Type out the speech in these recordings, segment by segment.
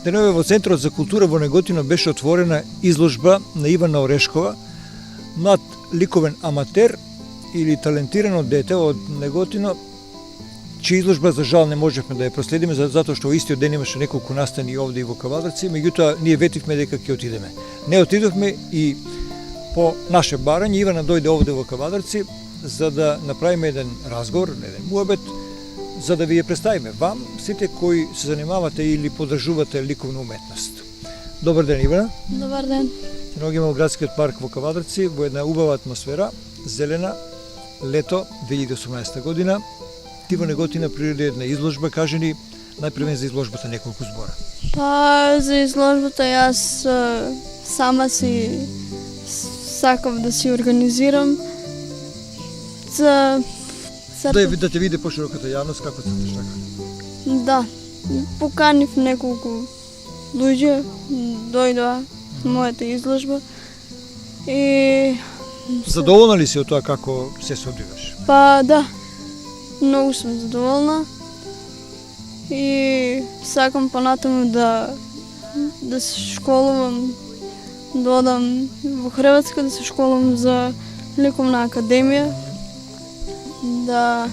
Денове во Центарот за култура во Неготино беше отворена изложба на Ивана Орешкова, млад ликовен аматер или талентирано дете од Неготино, чија изложба за жал не можевме да ја проследиме затоа што во истиот ден имаше неколку настани овде и во Кавадарци, меѓутоа ние ветивме дека ќе отидеме. Не отидовме и по наше барање Ивана дојде овде во Кавадарци за да направиме еден разговор, еден муабет, за да ви ја представиме вам, сите кои се занимавате или поддржувате ликовна уметност. Добар ден, Ивана. Добар ден. Се наоѓаме во градскиот парк во Кавадарци, во една убава атмосфера, зелена, лето 2018 година. Ти во Неготина приреди една изложба, кажи ни најпрвен за изложбата неколку збора. Па за изложбата јас сама си сакав да си организирам за Да те види пошироката јавност како црташ така. Да, поканив неколку луѓе, дојдоа на мојата изложба и Задоволна ли си од тоа како се одвиваш? па да, многу сум задоволна и сакам понатаму да се школувам, да одам во Хрватска да се школувам за ликовна академија, да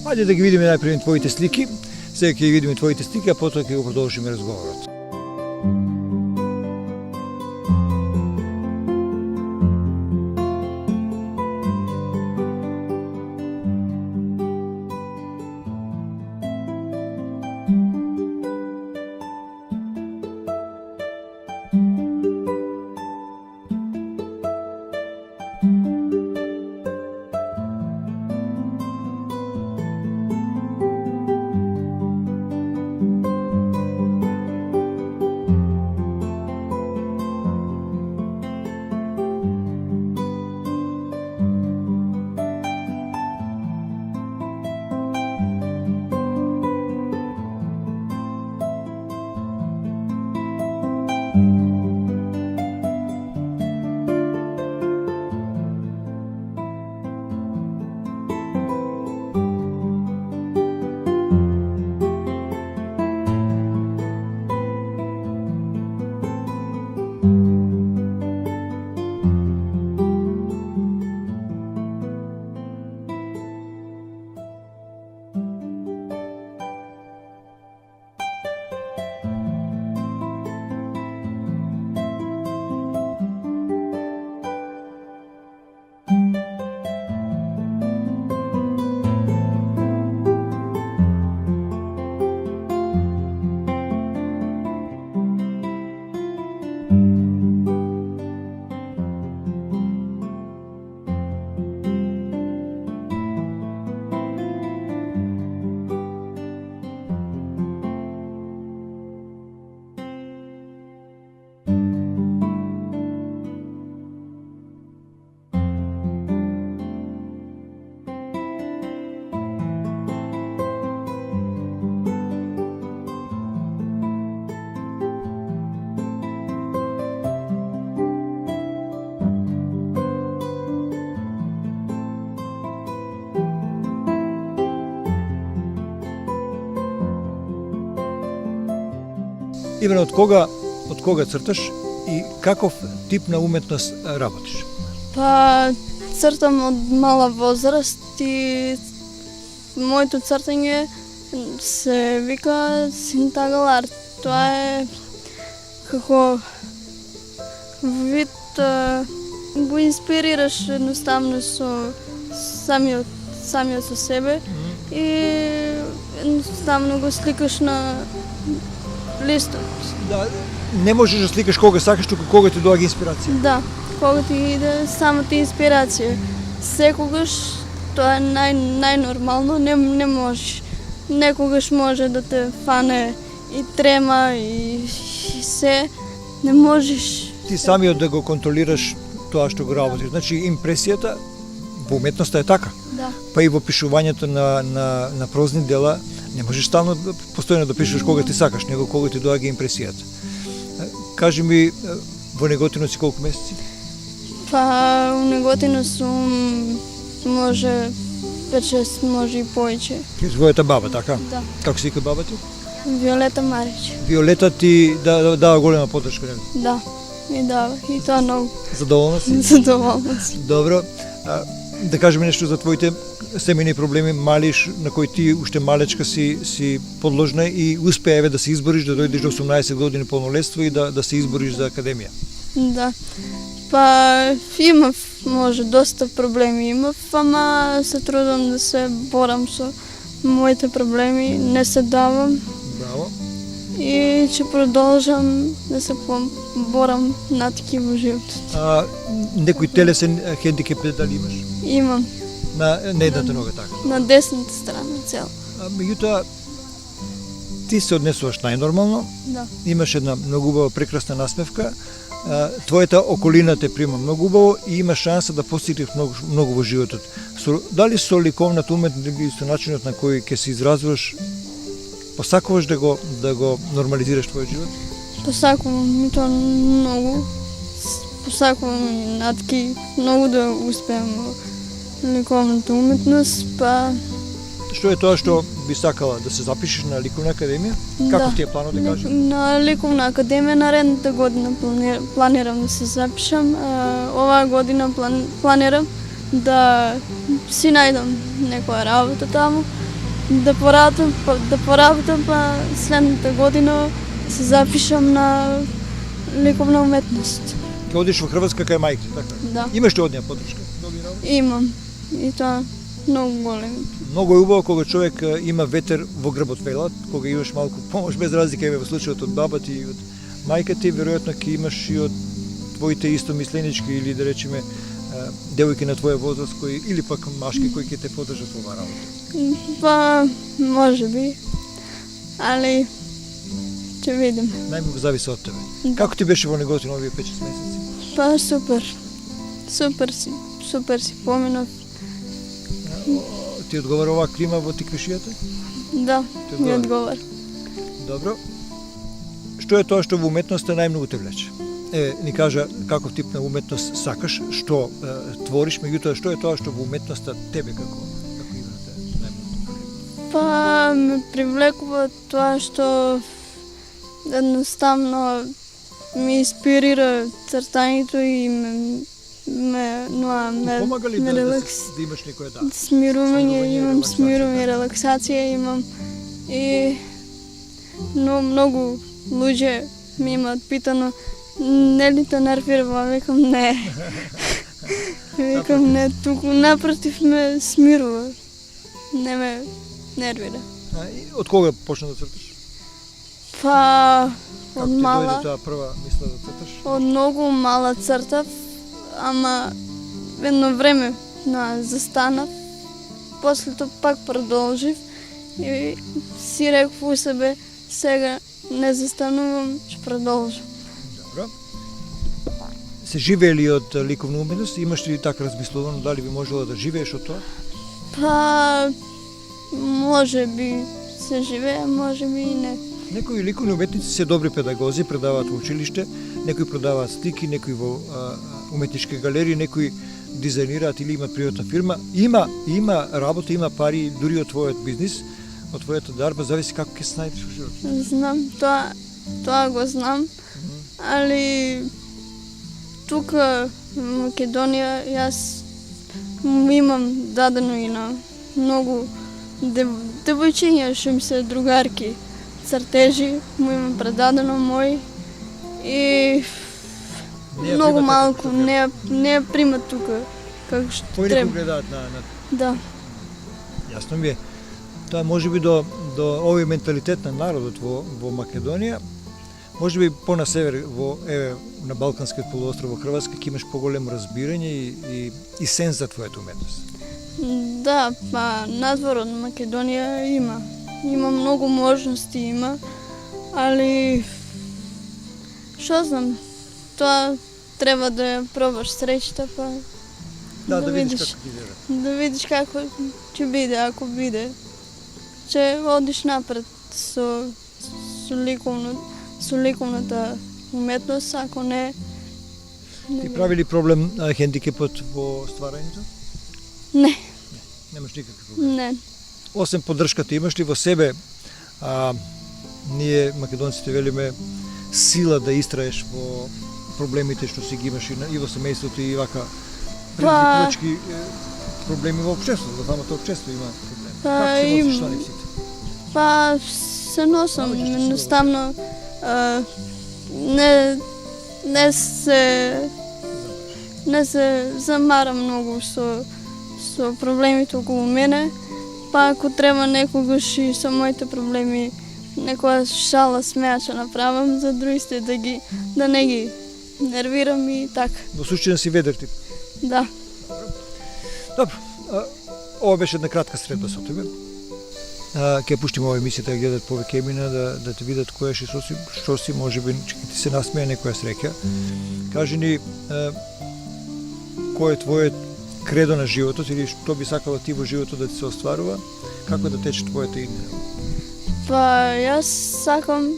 Ајде да ги видиме најпрво твоите слики. Сега ќе ги видиме твоите слики, а потоа ќе го продолжиме разговорот. Ивана, од кога црташ и каков тип на уметност работиш? па цртам од мала возраст и моето цртање се вика синтагал арт. Тоа е како вид го инспирираш едноставно со самиот со себе и едноставно го сликаш на листот. Да, не можеш да сликаш кога сакаш, туку кога ти доаѓа инспирација. Да, кога ти иде самата инспирација. Секогаш тоа е најнормално, не можеш. Некогаш може да те фане и трема и се, не можеш. Ти самиот да го контролираш тоа што го работиш. Значи импресијата во уметноста е така. Да. Па и во пишувањето на прозни дела не можеш стално постојано да пишеш кога ти сакаш, него кога ти доаѓа импресијата. Кажи ми, во Неготино си колку месеци? Па у Неготино сум може 5-6, може и повеќе. Твојата баба, така? Да. Како се вика баба ти? Виолета Марич. Виолета ти дава голема поддршка, нели? Да, ми дава. И тоа многу Задоволна си? задоволна си. Добро. Да кажеме нешто за твоите семејни проблеми, малиш, на кои ти уште малечка си подложна и успеа еве да се избориш, да дојдеш до 18 години полнолетство и да се избориш за академија. Да. Па имав може доста проблеми имав, ама се трудам да се борам со моите проблеми, не се давам Браво. и ќе продолжам да се борам натки во животот. Некој телесен хендикеп дали имаш? Имам На едната нога така. на десната страна цел. Меѓутоа, ти се однесуваш најнормално, Да. имаш една многу убава прекрасна насмевка, твојата околина те прима многу убаво и има шанса да постигнеш многу во животот. Дали со ликовната уметност или со начинот на кој ќе се изразваш, посакуваш да го нормализираш твојот живот? Посакувам и тоа многу. Посакувам и натки многу да успеам во ликовната уметност, па Што е тоа што би сакала да се запишеш на ликовна академија? Како да. ти е планот, да кажеш? На ликовна академија наредната година планирам да се запишам. Оваа година планирам да си најдам некоја работа таму, да поработам, па следната година се запишам на ликовна уметност. Ќе одиш во Хрватска кај мајка, така? Да, Имаш ли од неа поддршка? Добри работи? имам. И тоа многу голем. Многу е убаво кога човек има ветер во грбот велат, кога имаш малку помош, без разлика еве во случајот од баба ти и од мајка ти, веројатно ќе имаш и од твоите истомисленички или да речеме девојки на твоја возраст кои или пак машки кои ќе те поддржат во оваа работа. Па, може би, али ќе видим. Најмногу зависи од тебе. Да. Како ти беше во Неготино овие 5-6 месеци? Па, супер. Супер си поминав. Ти одговара оваа клима во Тиквишијата? Да, Ти ми одговара? одговар. Добро. Што е тоа што во уметноста најмногу те влече? Ни кажа каков тип на уметност сакаш, што твориш, меѓутоа што е тоа што во уметноста тебе како има те најмногу? Па, ме привлекува тоа што едноставно ми инспирира цртањето и Помага ли ме да имаш некоја смирување, имам релаксација, смирување, релаксација имам и многу луѓе ми имаат питано нели те нервира, викам не. Викам не, туку напротив ме смирува. Не ме нервира. Од кога почна да црташ? Па, Како од ти мала, дојде таа прва мисла да црташ? од многу мала цртав, ама едно време застанав, после тоа пак продолжив и си реков у себе, сега не застанувам, ќе продолжам. Добро. Се живее ли од ликовна уметност? Имаш ли така размислувано дали би можела да живееш од тоа? Па, може би се живее, може би и не. Некои ликовни уметници се добри педагози, предаваат во училиште, некои продаваат слики, некои во уметнички галерии, некои дизајнираат или имаат приватна фирма. Има работа, има пари дури од твојот бизнис, од твојата дарба, зависи како ќе се најдеш во животот. Знам, тоа го знам, али тука во Македонија јас имам дадено и на многу девојчиња што ми се другарки цртежи, му имам предадено мој и многу малку не ја примат тука како што Кои треба. некои гледаат на Да. Јасно ми е. Тоа може би до овој менталитет на народот во Македонија, може би на север на Балканскиот полуостров во Хрватска ќе имаш поголемо разбирање и сенс за твојата уметност. Да, па надвор од Македонија има многу можности али што знам, тоа треба да ја пробаш среќата, па Да видиш како ќе изгледа. Да видиш како ќе биде, ако биде. Ќе одиш напред со ликовната уметност, ако не... Ти прави ли проблем хендикепот во стварањето? Не, Немаш никакви проблеми. не. Осем поддршката, имаш ли во себе ние македонците велиме сила да истраеш во проблемите што си ги имаш и во семејството и вака предизвикачки проблеми во општеството, во самото општество има проблеми. Како се носиш со нив сите? Па се носам, едноставно не се замарам многу со проблемите околу мене, па ако треба некогаш и со моите проблеми некоја шала смејача направам за другите да не ги нервирам и така. Во суштина си ведер тип. Да. Добро, ова беше една кратка средба со тебе. Ќе пуштиме ова емисија да ја гледат повеќе емина, да те видат која што си, можеби ќе ти се насмеја некоја среќа. Кажи ни, кој е твојот кредо на животот или што би сакала ти во животот да ти се остварува, како да тече твојата иднина? Па јас сакам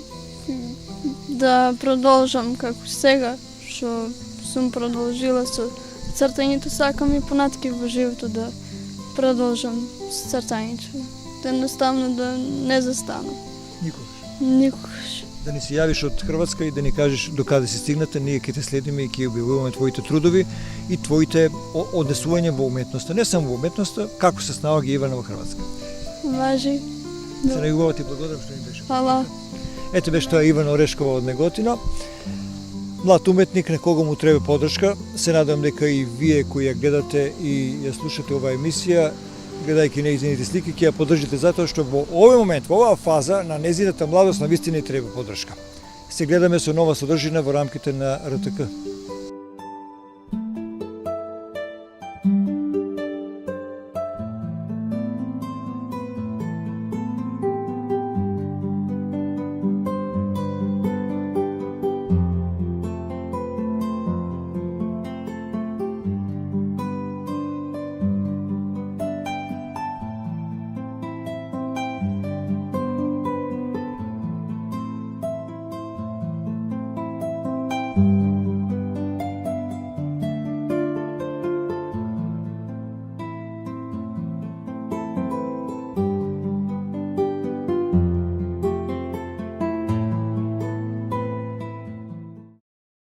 да продолжам како сега, што сум продолжила со цртањето, сакам и понатки во животот да продолжам со цртањето. Едноставно да не застанам. Никогаш. Да ни се јавиш од Хрватска и да ни кажеш до каде си стигната, ние ќе те следиме и ќе објавуваме твоите трудови и твоите однесувања во уметноста. Не само во уметноста, како се снаоѓа Ивана во Хрватска. Важи. Се најубаво ти благодарам што ни беше. Фала. Ете беше тоа Ивана Орешкова од Неготино. Млад уметник, на кого му треба поддршка. Се надам дека и вие кои ја гледате и ја слушате оваа емисија, гледајќи нејзините слики, ќе ја поддржите затоа што во овој момент, во оваа фаза на нејзината младост навистина и треба поддршка. Се гледаме со нова содржина во рамките на РТК.